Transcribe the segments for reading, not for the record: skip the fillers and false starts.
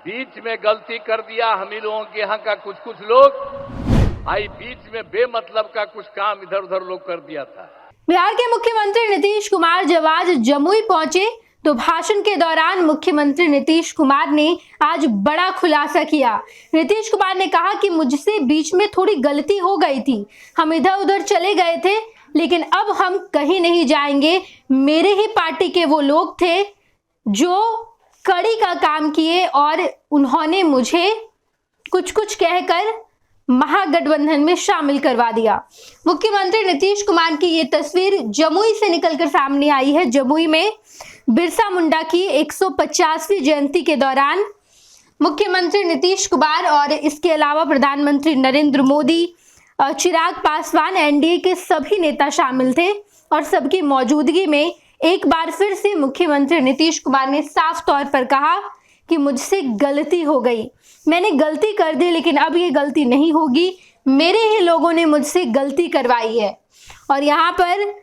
बीच में गलती कर दिया हम ही लोगों के यहाँ का कुछ लोग आई बीच में बेमतलब का कुछ काम इधर उधर लोग कर दिया था। बिहार के मुख्यमंत्री नीतीश कुमार जब आज जमुई पहुंचे तो भाषण के दौरान मुख्यमंत्री नीतीश कुमार ने आज बड़ा खुलासा किया। नीतीश कुमार ने कहा कि मुझसे बीच में थोड़ी गलती हो गई थी, हम इधर उधर चले गए थे, लेकिन अब हम कहीं नहीं जाएंगे। मेरे ही पार्टी के वो लोग थे जो कड़ी का काम किए और उन्होंने मुझे कुछ कहकर महागठबंधन में शामिल करवा दिया। मुख्यमंत्री नीतीश कुमार की ये तस्वीर जमुई से निकलकर सामने आई है। जमुई में बिरसा मुंडा की 150वीं जयंती के दौरान मुख्यमंत्री नीतीश कुमार और इसके अलावा प्रधानमंत्री नरेंद्र मोदी, चिराग पासवान, एनडीए के सभी नेता शामिल थे और सबकी मौजूदगी में एक बार फिर से मुख्यमंत्री नीतीश कुमार ने साफ तौर पर कहा कि मुझसे गलती हो गई, मैंने गलती कर दी, लेकिन अब ये गलती नहीं होगी, मेरे ही लोगों ने मुझसे गलती करवाई है। और यहाँ पर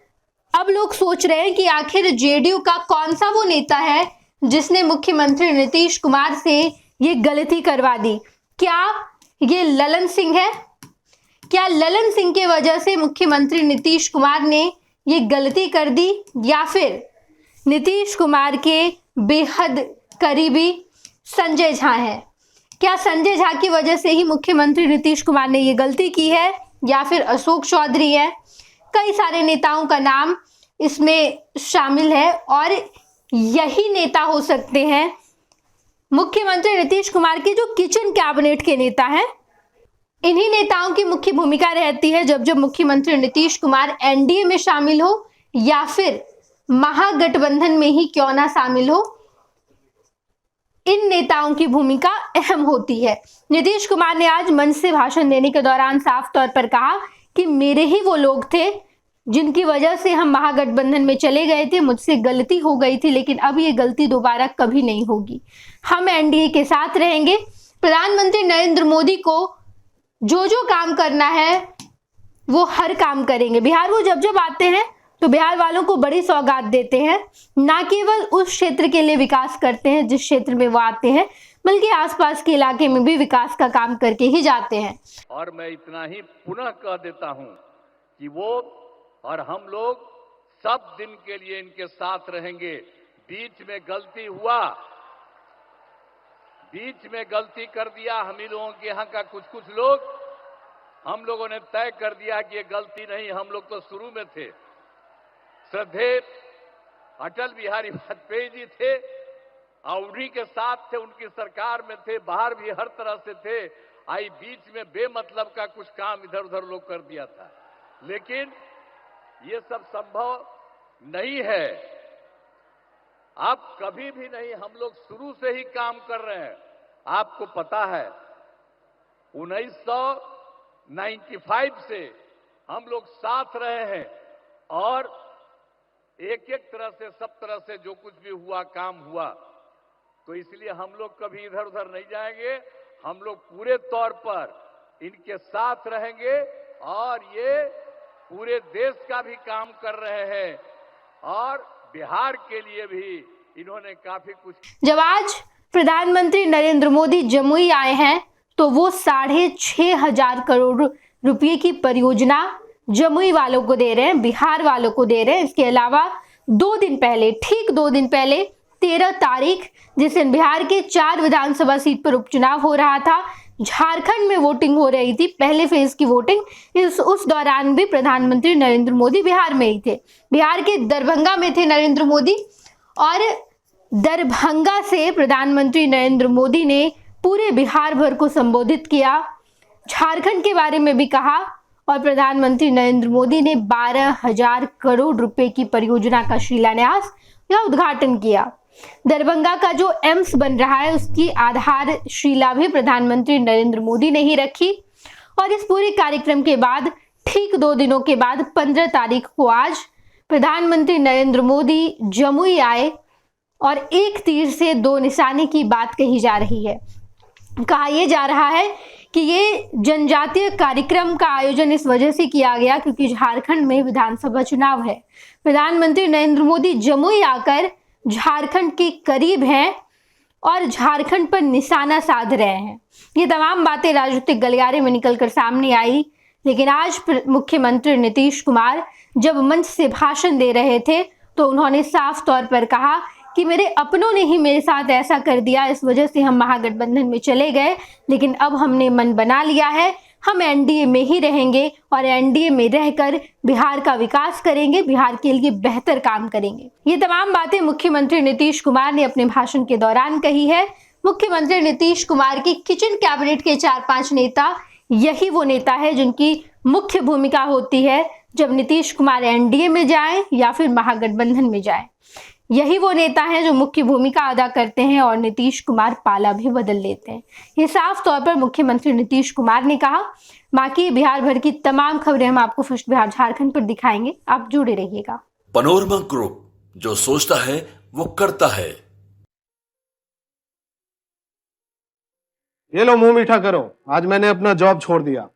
अब लोग सोच रहे हैं कि आखिर जेडीयू का कौन सा वो नेता है जिसने मुख्यमंत्री नीतीश कुमार से ये गलती करवा दी। क्या ये ललन सिंह है? क्या ललन सिंह की वजह से मुख्यमंत्री नीतीश कुमार ने ये गलती कर दी, या फिर नीतीश कुमार के बेहद करीबी संजय झा हैं? क्या संजय झा की वजह से ही मुख्यमंत्री नीतीश कुमार ने ये गलती की है, या फिर अशोक चौधरी है? कई सारे नेताओं का नाम इसमें शामिल है और यही नेता हो सकते हैं मुख्यमंत्री नीतीश कुमार के जो किचन कैबिनेट के नेता हैं। इन्हीं नेताओं की मुख्य भूमिका रहती है जब मुख्यमंत्री नीतीश कुमार एनडीए में शामिल हो या फिर महागठबंधन में ही क्यों ना शामिल हो, इन नेताओं की भूमिका अहम होती है। नीतीश कुमार ने आज मंच से भाषण देने के दौरान साफ तौर पर कहा कि मेरे ही वो लोग थे जिनकी वजह से हम महागठबंधन में चले गए थे, मुझसे गलती हो गई थी, लेकिन अब ये गलती दोबारा कभी नहीं होगी, हम एनडीए के साथ रहेंगे। प्रधानमंत्री नरेंद्र मोदी को जो काम करना है वो हर काम करेंगे। बिहार वो जब आते हैं तो बिहार वालों को बड़ी सौगात देते हैं, ना केवल उस क्षेत्र के लिए विकास करते हैं जिस क्षेत्र में वो आते हैं, बल्कि आसपास के इलाके में भी विकास का काम करके ही जाते हैं। और मैं इतना ही पुनः कह देता हूं कि वो और हम लोग सब दिन के लिए इनके साथ रहेंगे। बीच में गलती हुआ, बीच में गलती कर दिया हम ही लोगों के यहाँ का कुछ लोग, हम लोगों ने तय कर दिया कि ये गलती नहीं, हम लोग तो शुरू में थे। श्रद्धेय अटल बिहारी वाजपेयी जी थे और उन्हीं के साथ थे, उनकी सरकार में थे, बाहर भी हर तरह से थे। आई बीच में बेमतलब का कुछ काम इधर उधर लोग कर दिया था, लेकिन ये सब संभव नहीं है। आप कभी भी नहीं, हम लोग शुरू से ही काम कर रहे हैं। आपको पता है 1995 से हम लोग साथ रहे हैं और एक तरह से सब तरह से जो कुछ भी हुआ काम हुआ, तो इसलिए हम लोग कभी इधर उधर नहीं जाएंगे। हम लोग पूरे तौर पर इनके साथ रहेंगे और ये पूरे देश का भी काम कर रहे हैं और बिहार के लिए भी इन्होंने काफी कुछ। जब आज प्रधानमंत्री नरेंद्र मोदी जमुई आए हैं तो वो 6,500 करोड़ रुपए की परियोजना जमुई वालों को दे रहे हैं, बिहार वालों को दे रहे हैं। इसके अलावा 2 दिन पहले, ठीक 2 दिन पहले 13 तारीख, जिस दिन बिहार के 4 विधानसभा सीट पर उपचुनाव हो रहा था, झारखंड में वोटिंग हो रही थी, पहले फेज की वोटिंग, उस दौरान भी प्रधानमंत्री नरेंद्र मोदी बिहार में ही थे। बिहार के दरभंगा में थे नरेंद्र मोदी और दरभंगा से प्रधानमंत्री नरेंद्र मोदी ने पूरे बिहार भर को संबोधित किया, झारखंड के बारे में भी कहा और प्रधानमंत्री नरेंद्र मोदी ने 12,000 करोड़ रुपए की परियोजना का शिलान्यास या उद्घाटन किया। दरभंगा का जो एम्स बन रहा है उसकी आधारशिला भी प्रधानमंत्री नरेंद्र मोदी ने ही रखी। और इस पूरे कार्यक्रम के बाद ठीक 2 दिनों के बाद 15 तारीख को आज प्रधानमंत्री नरेंद्र मोदी जमुई आए और एक तीर से 2 निशाने की बात कही जा रही है। कहा यह जा रहा है कि ये जनजातीय कार्यक्रम का आयोजन इस वजह से किया गया क्योंकि झारखंड में विधानसभा चुनाव है। प्रधानमंत्री नरेंद्र मोदी जमुई आकर झारखंड के करीब हैं और झारखंड पर निशाना साध रहे हैं। ये तमाम बातें राजनीतिक गलियारे में निकलकर सामने आई, लेकिन आज मुख्यमंत्री नीतीश कुमार जब मंच से भाषण दे रहे थे तो उन्होंने साफ तौर पर कहा कि मेरे अपनों ने ही मेरे साथ ऐसा कर दिया, इस वजह से हम महागठबंधन में चले गए, लेकिन अब हमने मन बना लिया है, हम एनडीए में ही रहेंगे और एनडीए में रहकर बिहार का विकास करेंगे, बिहार के लिए बेहतर काम करेंगे। ये तमाम बातें मुख्यमंत्री नीतीश कुमार ने अपने भाषण के दौरान कही है। मुख्यमंत्री नीतीश कुमार की किचन कैबिनेट के 4-5 नेता, यही वो नेता है जिनकी मुख्य भूमिका होती है जब नीतीश कुमार एनडीए में जाएं या फिर महागठबंधन में जाएं। यही वो नेता हैं जो मुख्य भूमिका अदा करते हैं और नीतीश कुमार पाला भी बदल लेते हैं। ये साफ तौर पर मुख्यमंत्री नीतीश कुमार ने कहा। बाकी बिहार भर की तमाम खबरें हम आपको फर्स्ट बिहार झारखंड पर दिखाएंगे, आप जुड़े रहिएगा। पैनोरमा ग्रुप, जो सोचता है वो करता है। ये लो, मुंह मीठा करो। आज मैंने अपना जॉब छोड़ दिया,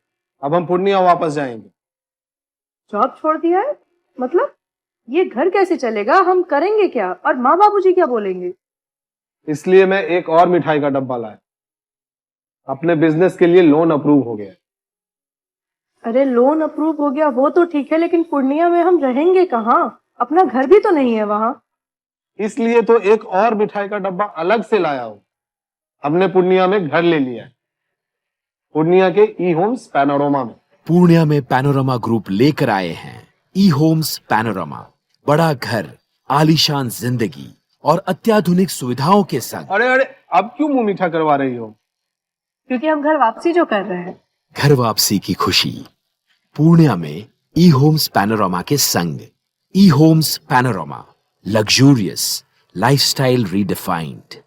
अब हम पूर्णिया वापस जाएंगे। जॉब छोड़ दिया है? मतलब ये घर कैसे चलेगा? हम करेंगे क्या? और माँ बाबूजी क्या बोलेंगे? इसलिए मैं एक और मिठाई का डब्बा लाया। अपने बिजनेस के लिए लोन अप्रूव हो गया। अरे लोन अप्रूव हो गया वो तो ठीक है, लेकिन पूर्णिया में हम रहेंगे कहाँ? अपना घर भी तो नहीं है वहाँ। इसलिए तो एक और मिठाई का डब्बा अलग से लाया हूँ। हमने पूर्णिया में घर ले लिया है, पूर्णिया के ई होम्स पैनोरमा में। पूर्णिया में पैनोरमा ग्रुप लेकर आए हैं ई होम्स पैनोरमा। बड़ा घर, आलीशान जिंदगी और अत्याधुनिक सुविधाओं के संग। अरे अब क्यों मुंह मीठा करवा रही हो? क्योंकि हम घर वापसी जो कर रहे हैं। घर वापसी की खुशी पूर्णिया में ई होम्स पैनोरमा के संग। E homes panorama, luxurious lifestyle redefined.